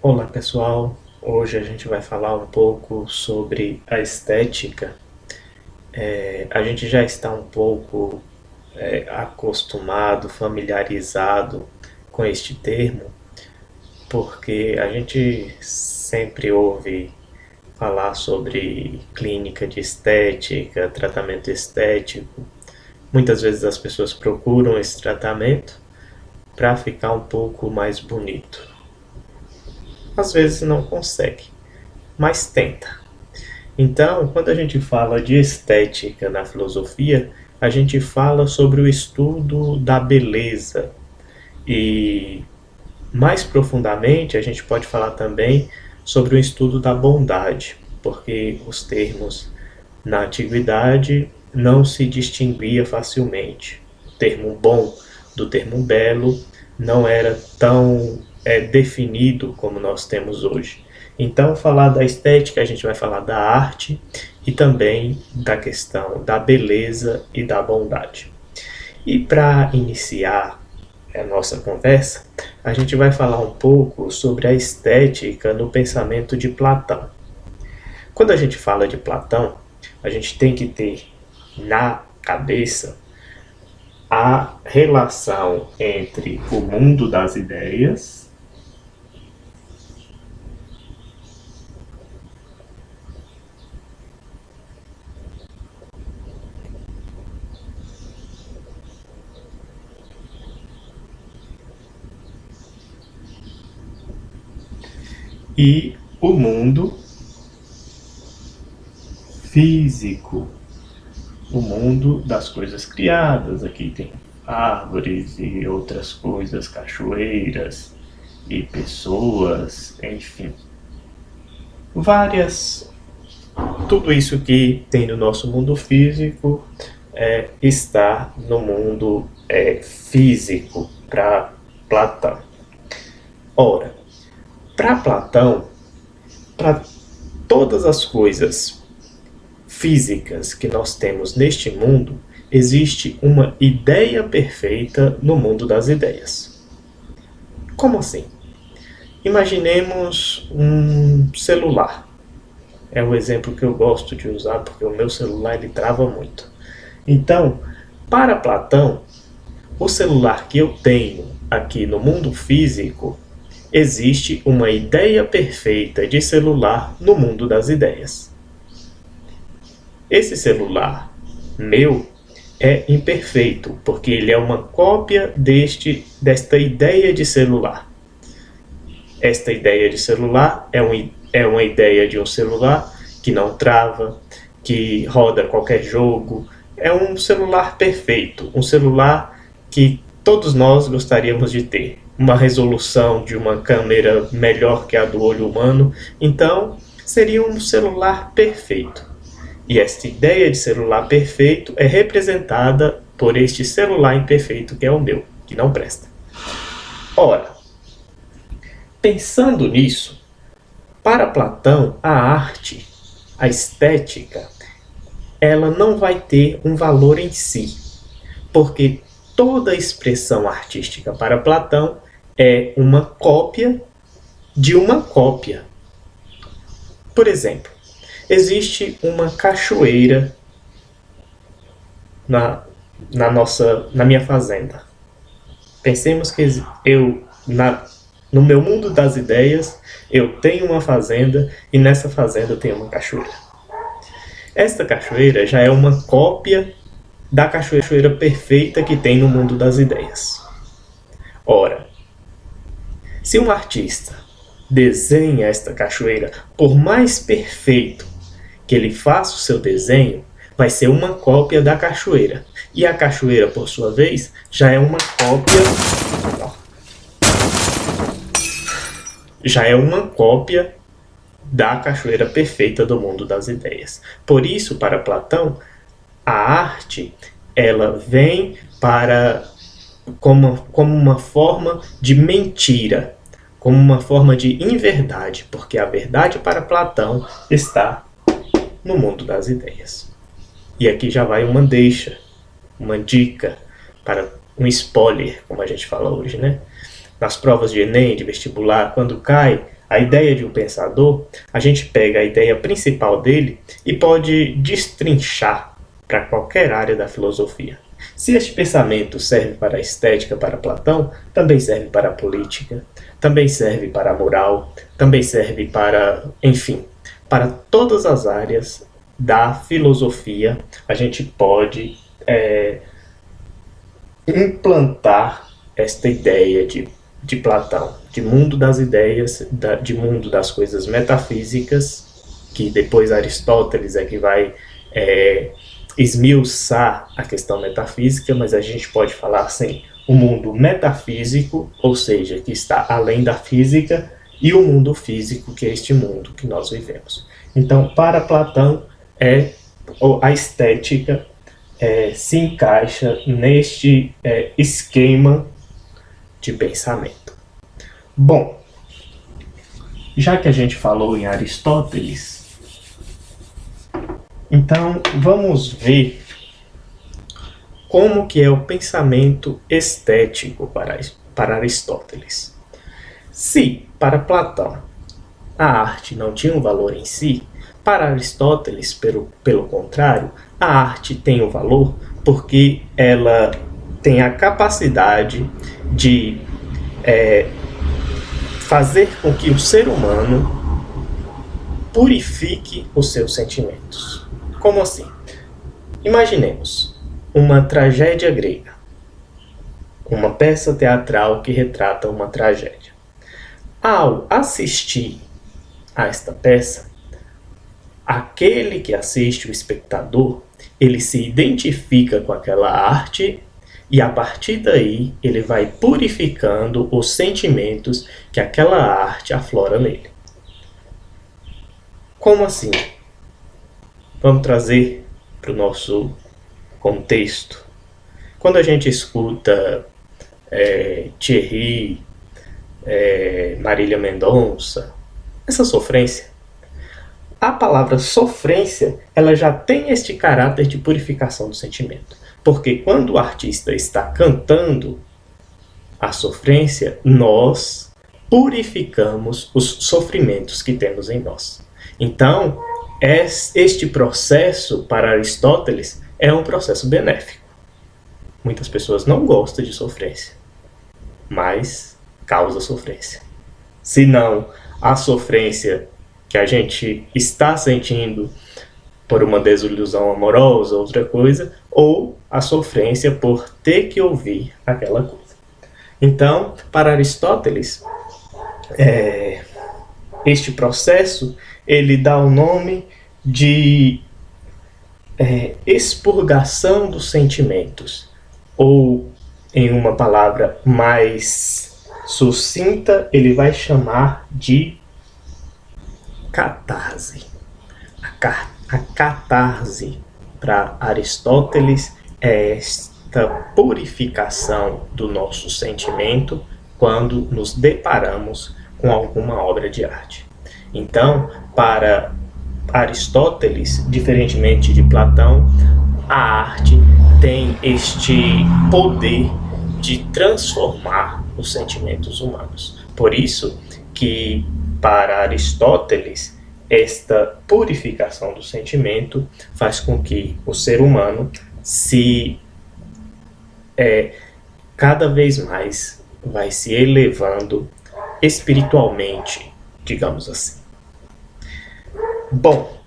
Olá pessoal, hoje a gente vai falar um pouco sobre a estética. A gente já está um pouco acostumado, familiarizado com este termo, porque a gente sempre ouve falar sobre clínica de estética, tratamento estético. Muitas vezes as pessoas procuram esse tratamento para ficar um pouco mais bonito. Às vezes não consegue, mas tenta. Então, quando a gente fala de estética na filosofia, a gente fala sobre o estudo da beleza. E mais profundamente, a gente pode falar também sobre o estudo da bondade, porque os termos na antiguidade não se distinguia facilmente. O termo bom do termo belo não era tão definido como nós temos hoje. Então, falar da estética, a gente vai falar da arte e também da questão da beleza e da bondade. E para iniciar a nossa conversa, a gente vai falar um pouco sobre a estética no pensamento de Platão. Quando a gente fala de Platão, a gente tem que ter na cabeça a relação entre o mundo das ideias e o mundo físico, o mundo das coisas criadas. Aqui tem árvores e outras coisas, cachoeiras e pessoas, enfim. Tudo isso que tem no nosso mundo físico está no mundo físico para Platão. Ora, para Platão, para todas as coisas físicas que nós temos neste mundo, existe uma ideia perfeita no mundo das ideias. Como assim? Imaginemos um celular. É um exemplo que eu gosto de usar porque o meu celular ele trava muito. Então, para Platão, o celular que eu tenho aqui no mundo físico, existe uma ideia perfeita de celular no mundo das ideias. Esse celular meu é imperfeito, porque ele é uma cópia desta ideia de celular. Esta ideia de celular é uma ideia de um celular que não trava, que roda qualquer jogo. É um celular perfeito, um celular que todos nós gostaríamos de ter. Uma resolução de uma câmera melhor que a do olho humano. Então, seria um celular perfeito. E esta ideia de celular perfeito é representada por este celular imperfeito que é o meu, que não presta. Ora, pensando nisso, para Platão, a arte, a estética, ela não vai ter um valor em si, porque toda expressão artística para Platão é uma cópia de uma cópia. Por exemplo, existe uma cachoeira na minha fazenda. Pensemos que no meu mundo das ideias, eu tenho uma fazenda e nessa fazenda tem uma cachoeira. Esta cachoeira já é uma cópia da cachoeira perfeita que tem no mundo das ideias. Ora, se um artista desenha esta cachoeira, por mais perfeito que ele faça o seu desenho, vai ser uma cópia da cachoeira. E a cachoeira, por sua vez, já é uma cópia da cachoeira perfeita do mundo das ideias. Por isso, para Platão, a arte ela vem como uma forma de mentira, como uma forma de inverdade, porque a verdade para Platão está no mundo das ideias. E aqui já vai uma deixa, uma dica, para um spoiler, como a gente fala hoje, né? Nas provas de Enem, de vestibular, quando cai a ideia de um pensador, a gente pega a ideia principal dele e pode destrinchar para qualquer área da filosofia. Se este pensamento serve para a estética para Platão, também serve para a política, também serve para a moral, também serve para, enfim, para todas as áreas da filosofia, a gente pode implantar esta ideia de Platão, de mundo das ideias, de mundo das coisas metafísicas, que depois Aristóteles é que vai esmiuçar a questão metafísica, mas a gente pode falar assim, o mundo metafísico, ou seja, que está além da física, e o mundo físico, que é este mundo que nós vivemos. Então, para Platão, a estética se encaixa neste esquema de pensamento. Bom, já que a gente falou em Aristóteles, então vamos ver como que é o pensamento estético para Aristóteles. Se, para Platão, a arte não tinha um valor em si, para Aristóteles, pelo contrário, a arte tem um valor porque ela tem a capacidade de fazer com que o ser humano purifique os seus sentimentos. Como assim? Imaginemos uma tragédia grega, uma peça teatral que retrata uma tragédia. Ao assistir a esta peça, aquele que assiste, o espectador, ele se identifica com aquela arte e a partir daí ele vai purificando os sentimentos que aquela arte aflora nele. Como assim? Vamos trazer para o nosso contexto. Quando a gente escuta Thierry, Marília Mendonça, essa sofrência, a palavra sofrência, ela já tem este caráter de purificação do sentimento. Porque quando o artista está cantando a sofrência, nós purificamos os sofrimentos que temos em nós. Então, este processo, para Aristóteles, é um processo benéfico. Muitas pessoas não gostam de sofrência, mas causa sofrência. Se não, a sofrência que a gente está sentindo por uma desilusão amorosa, outra coisa, ou a sofrência por ter que ouvir aquela coisa. Então, para Aristóteles, este processo, ele dá o nome de expurgação dos sentimentos, ou, em uma palavra mais sucinta, ele vai chamar de catarse. A catarse, para Aristóteles, é esta purificação do nosso sentimento quando nos deparamos com alguma obra de arte. Então, para Aristóteles, diferentemente de Platão, a arte tem este poder de transformar os sentimentos humanos. Por isso que, para Aristóteles, esta purificação do sentimento faz com que o ser humano cada vez mais vai se elevando espiritualmente, digamos assim. Bom,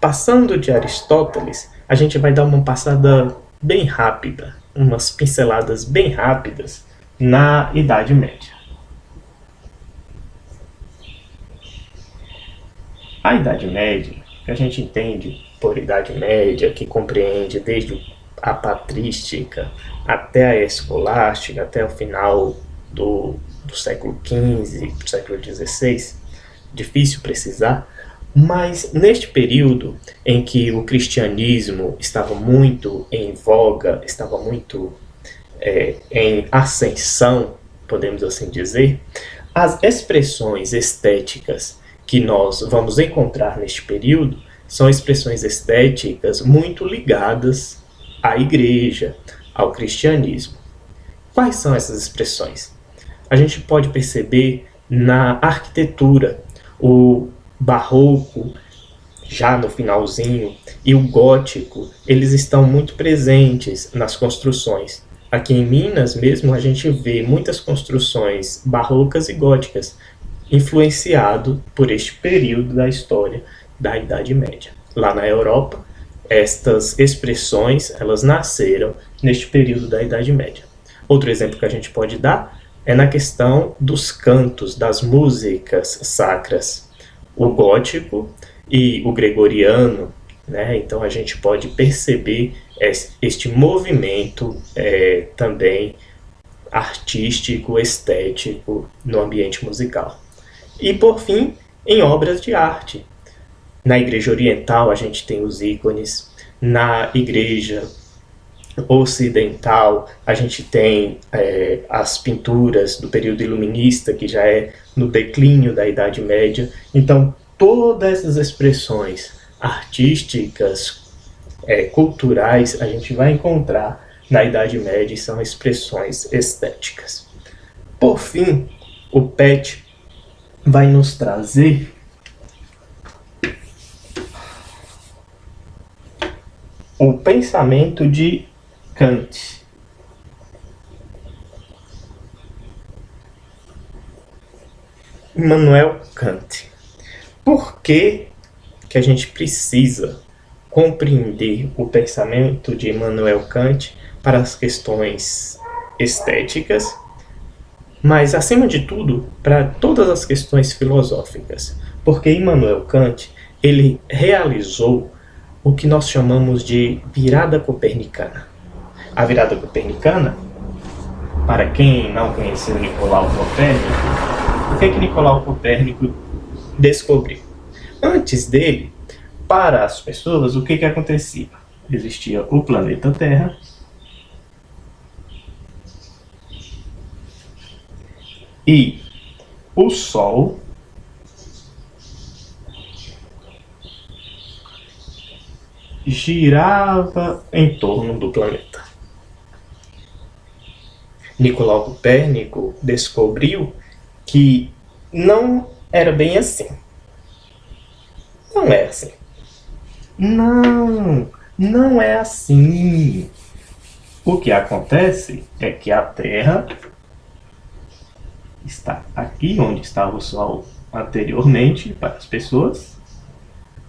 passando de Aristóteles, a gente vai dar uma passada bem rápida, umas pinceladas bem rápidas na Idade Média. A Idade Média, que a gente entende por Idade Média, que compreende desde a patrística até a escolástica, até o final do século XV, século XVI, difícil precisar, mas neste período em que o cristianismo estava muito em voga, estava muito em ascensão, podemos assim dizer, as expressões estéticas que nós vamos encontrar neste período são expressões estéticas muito ligadas à igreja, ao cristianismo. Quais são essas expressões? A gente pode perceber na arquitetura. O barroco, já no finalzinho, e o gótico, eles estão muito presentes nas construções. Aqui em Minas mesmo a gente vê muitas construções barrocas e góticas, influenciado por este período da história da Idade Média. Lá na Europa, estas expressões elas nasceram neste período da Idade Média. Outro exemplo que a gente pode dar é na questão dos cantos, das músicas sacras. O gótico e o gregoriano, né? Então a gente pode perceber este movimento também artístico, estético no ambiente musical. E por fim, em obras de arte. Na Igreja Oriental a gente tem os ícones, na Igreja Ocidental a gente tem as pinturas do período iluminista, que já é no declínio da Idade Média. Então todas essas expressões artísticas, culturais, a gente vai encontrar na Idade Média e são expressões estéticas. Por fim, o Pet vai nos trazer o pensamento de Kant. Immanuel Kant. Por que a gente precisa compreender o pensamento de Immanuel Kant para as questões estéticas, mas, acima de tudo, para todas as questões filosóficas? Porque Immanuel Kant ele realizou o que nós chamamos de virada copernicana. A virada copernicana, para quem não conheceu Nicolau Copérnico, o que Nicolau Copérnico descobriu? Antes dele, para as pessoas, o que acontecia? Existia o planeta Terra, e o Sol girava em torno do planeta. Nicolau Copérnico descobriu que não era bem assim. Não é assim. Não é assim. O que acontece é que a Terra está aqui onde estava o Sol anteriormente para as pessoas,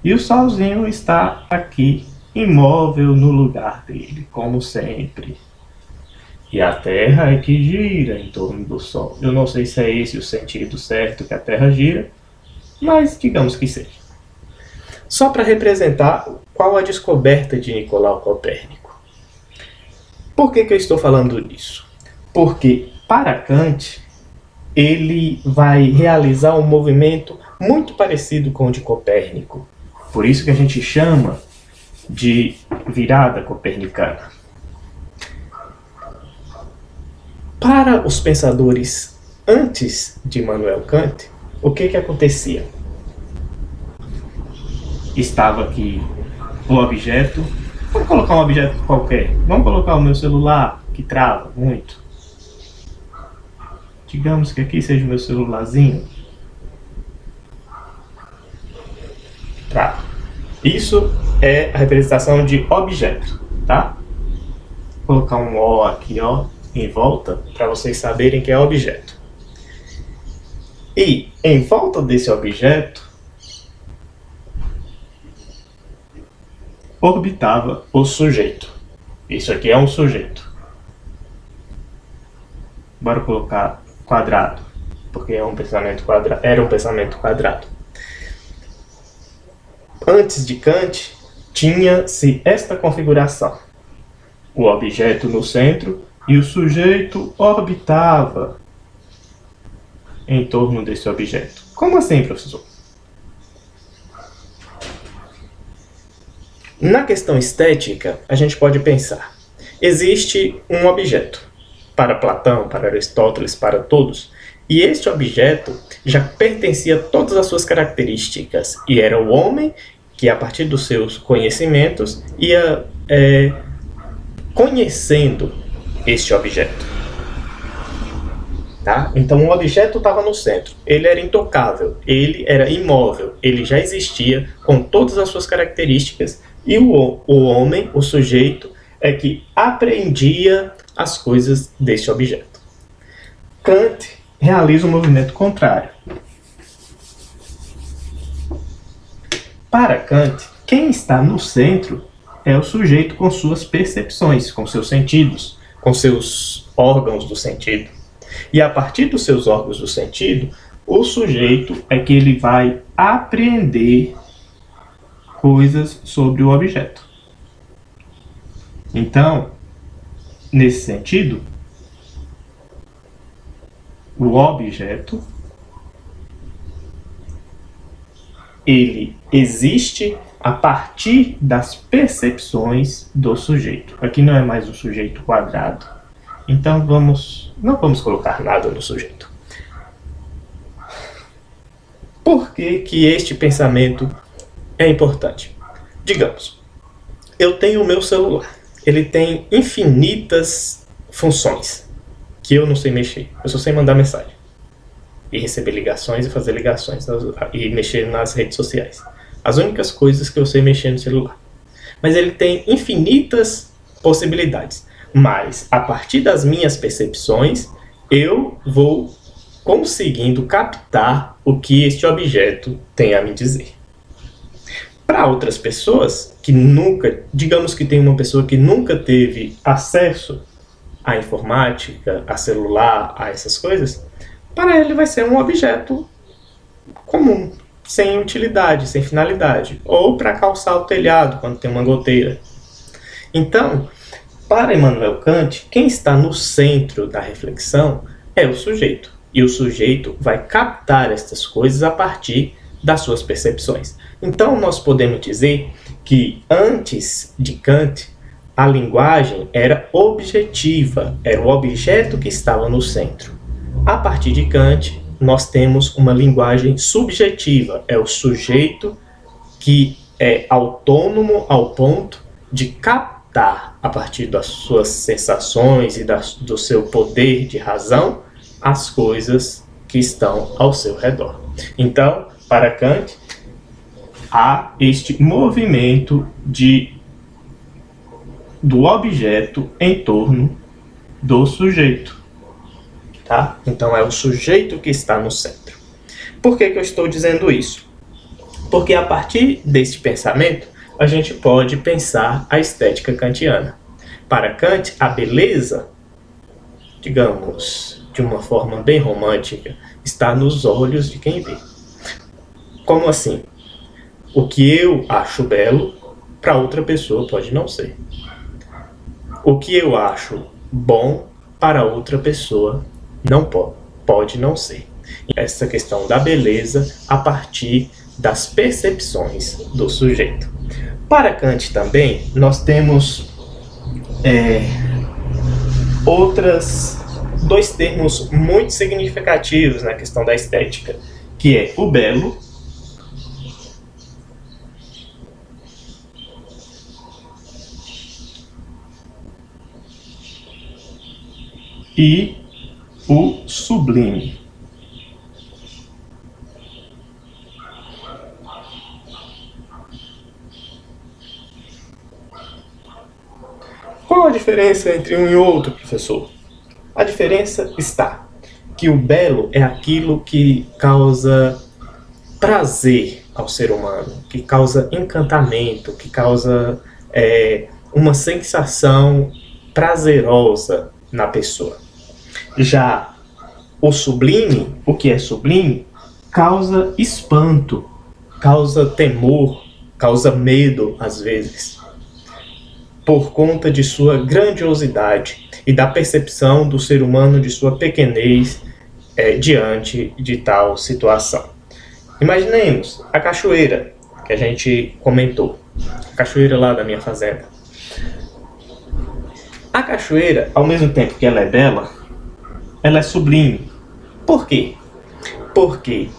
e o Solzinho está aqui imóvel no lugar dele, como sempre. E a Terra é que gira em torno do Sol. Eu não sei se é esse o sentido certo que a Terra gira, mas digamos que seja. Só para representar qual a descoberta de Nicolau Copérnico. Por que eu estou falando disso? Porque, para Kant, ele vai realizar um movimento muito parecido com o de Copérnico. Por isso que a gente chama de virada copernicana. Para os pensadores antes de Immanuel Kant, o que acontecia? Estava aqui o objeto. Vamos colocar um objeto qualquer. Vamos colocar o meu celular, que trava muito. Digamos que aqui seja o meu celularzinho. Trava. Isso é a representação de objeto, tá? Vou colocar um O aqui, ó, em volta, para vocês saberem que é objeto. E em volta desse objeto orbitava o sujeito. Isso aqui é um sujeito. Bora colocar quadrado, porque é um pensamento quadrado. Era um pensamento quadrado. Antes de Kant, tinha-se esta configuração: o objeto no centro e o sujeito orbitava em torno desse objeto. Como assim, professor? Na questão estética, a gente pode pensar: existe um objeto. Para Platão, para Aristóteles, para todos. E este objeto já pertencia a todas as suas características. E era o homem que, a partir dos seus conhecimentos, ia conhecendo este objeto. Tá? Então o objeto estava no centro, ele era intocável, ele era imóvel, ele já existia com todas as suas características, e o homem, o sujeito, é que apreendia as coisas desse objeto. Kant realiza um movimento contrário. Para Kant, quem está no centro é o sujeito com suas percepções, com seus sentidos, com seus órgãos do sentido. E a partir dos seus órgãos do sentido, o sujeito é que ele vai apreender coisas sobre o objeto. Então, nesse sentido, o objeto ele existe a partir das percepções do sujeito. Aqui não é mais um sujeito quadrado. Então não vamos colocar nada no sujeito. Por que que este pensamento é importante? Digamos, eu tenho o meu celular. Ele tem infinitas funções que eu não sei mexer. Eu só sei mandar mensagem e receber ligações e fazer ligações e mexer nas redes sociais. As únicas coisas que eu sei mexer no celular. Mas ele tem infinitas possibilidades. Mas, a partir das minhas percepções, eu vou conseguindo captar o que este objeto tem a me dizer. Para outras pessoas, que nunca, digamos que tem uma pessoa que nunca teve acesso à informática, a celular, a essas coisas, para ele vai ser um objeto comum, sem utilidade, sem finalidade. Ou para calçar o telhado, quando tem uma goteira. Então, para Immanuel Kant, quem está no centro da reflexão é o sujeito. E o sujeito vai captar estas coisas a partir das suas percepções. Então, nós podemos dizer que antes de Kant, a linguagem era objetiva, era o objeto que estava no centro. A partir de Kant, nós temos uma linguagem subjetiva, é o sujeito que é autônomo ao ponto de captar, a partir das suas sensações e do seu poder de razão, as coisas que estão ao seu redor. Então, para Kant, há este movimento do objeto em torno do sujeito. Tá? Então, é o sujeito que está no centro. Por que eu estou dizendo isso? Porque a partir deste pensamento, a gente pode pensar a estética kantiana. Para Kant, a beleza, digamos, de uma forma bem romântica, está nos olhos de quem vê. Como assim? O que eu acho belo, para outra pessoa pode não ser. O que eu acho bom, para outra pessoa não pode não ser. Essa questão da beleza a partir das percepções do sujeito. Para Kant também, nós temos dois termos muito significativos na questão da estética, que é o belo e o sublime. Qual a diferença entre um e outro, professor? A diferença está que o belo é aquilo que causa prazer ao ser humano, que causa encantamento, que causa uma sensação prazerosa na pessoa. Já o sublime, o que é sublime, causa espanto, causa temor, causa medo às vezes, por conta de sua grandiosidade e da percepção do ser humano de sua pequenez diante de tal situação. Imaginemos a cachoeira que a gente comentou, a cachoeira lá da minha fazenda. A cachoeira, ao mesmo tempo que ela é bela, ela é sublime. Por quê? Porque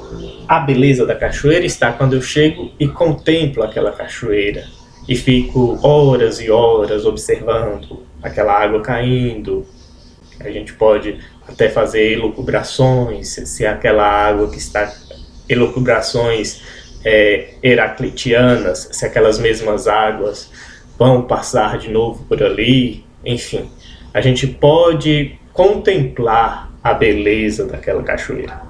a beleza da cachoeira está quando eu chego e contemplo aquela cachoeira e fico horas e horas observando aquela água caindo. A gente pode até fazer elucubrações, se aquela água que está... Elucubrações heraclitianas, se aquelas mesmas águas vão passar de novo por ali, enfim. A gente pode contemplar a beleza daquela cachoeira.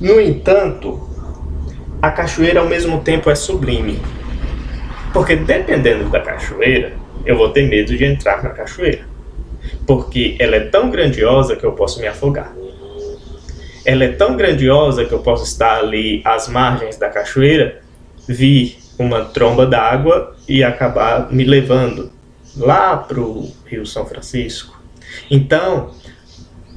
No entanto, a cachoeira ao mesmo tempo é sublime, porque dependendo da cachoeira, eu vou ter medo de entrar na cachoeira, porque ela é tão grandiosa que eu posso me afogar. Ela é tão grandiosa que eu posso estar ali às margens da cachoeira, vir uma tromba d'água e acabar me levando lá para o Rio São Francisco. Então,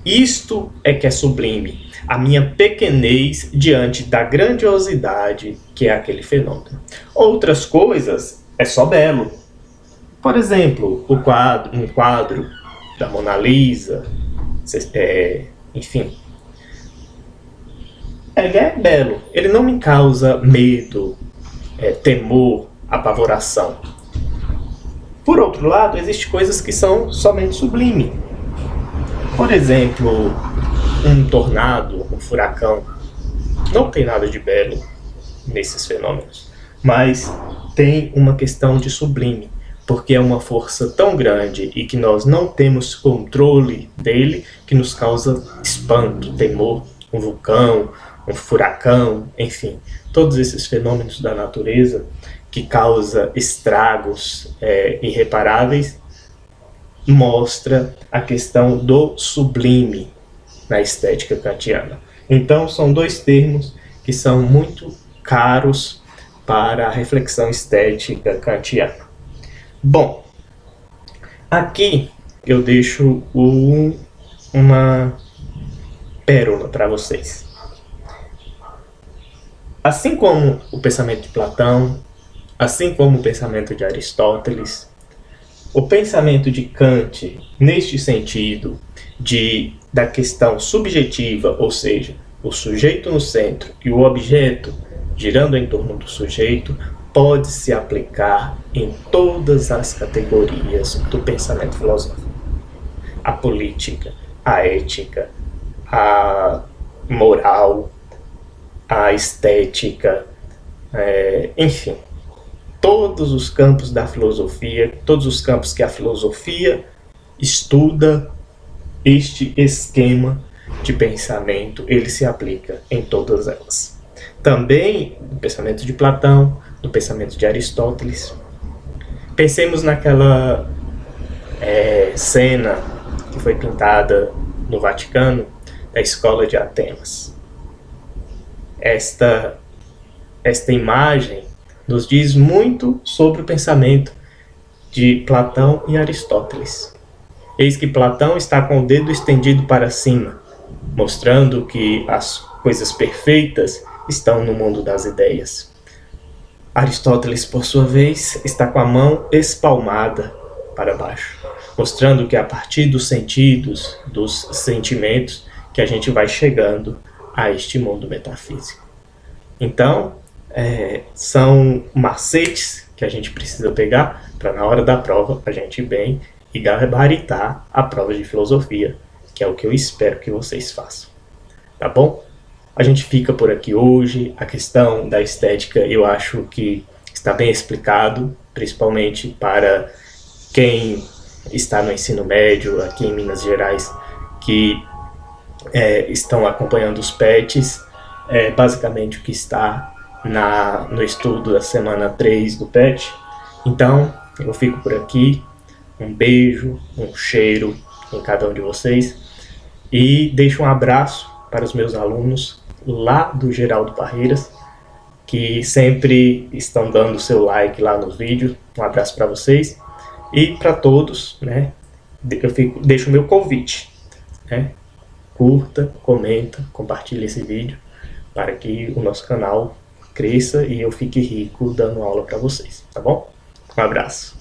isto é que é sublime, a minha pequenez diante da grandiosidade que é aquele fenômeno. Outras coisas é só belo. Por exemplo, um quadro da Mona Lisa, enfim. Ele é belo, ele não me causa medo, temor, apavoração. Por outro lado, existem coisas que são somente sublimes. Por exemplo, um tornado, um furacão. Não tem nada de belo nesses fenômenos, mas tem uma questão de sublime, porque é uma força tão grande e que nós não temos controle dele, que nos causa espanto, temor. Um vulcão, um furacão, enfim, todos esses fenômenos da natureza que causam estragos irreparáveis, mostra a questão do sublime na estética kantiana. Então, são dois termos que são muito caros para a reflexão estética kantiana. Bom, aqui eu deixo uma pérola para vocês. Assim como o pensamento de Platão, assim como o pensamento de Aristóteles, o pensamento de Kant, neste sentido da questão subjetiva, ou seja, o sujeito no centro e o objeto girando em torno do sujeito, pode se aplicar em todas as categorias do pensamento filosófico. A política, a ética, a moral, a estética, enfim, todos os campos da filosofia, todos os campos que a filosofia estuda, este esquema de pensamento, ele se aplica em todas elas. Também no pensamento de Platão, no pensamento de Aristóteles. Pensemos naquela cena que foi pintada no Vaticano, da Escola de Atenas. Esta imagem nos diz muito sobre o pensamento de Platão e Aristóteles. Eis que Platão está com o dedo estendido para cima, mostrando que as coisas perfeitas estão no mundo das ideias. Aristóteles, por sua vez, está com a mão espalmada para baixo, mostrando que é a partir dos sentidos, dos sentimentos, que a gente vai chegando a este mundo metafísico. Então, são macetes que a gente precisa pegar para, na hora da prova, a gente ir bem e gabaritar a prova de filosofia, que é o que eu espero que vocês façam. Tá bom? A gente fica por aqui hoje. A questão da estética eu acho que está bem explicado, principalmente para quem está no ensino médio aqui em Minas Gerais, que estão acompanhando os PETs, basicamente o que está no estudo da semana 3 do PET. Então, eu fico por aqui. Um beijo, um cheiro em cada um de vocês. E deixo um abraço para os meus alunos lá do Geraldo Parreiras, que sempre estão dando o seu like lá nos vídeos. Um abraço para vocês. E para todos, né, deixo o meu convite, né? Curta, comenta, compartilhe esse vídeo para que o nosso canal cresça e eu fique rico dando aula para vocês, tá bom? Um abraço.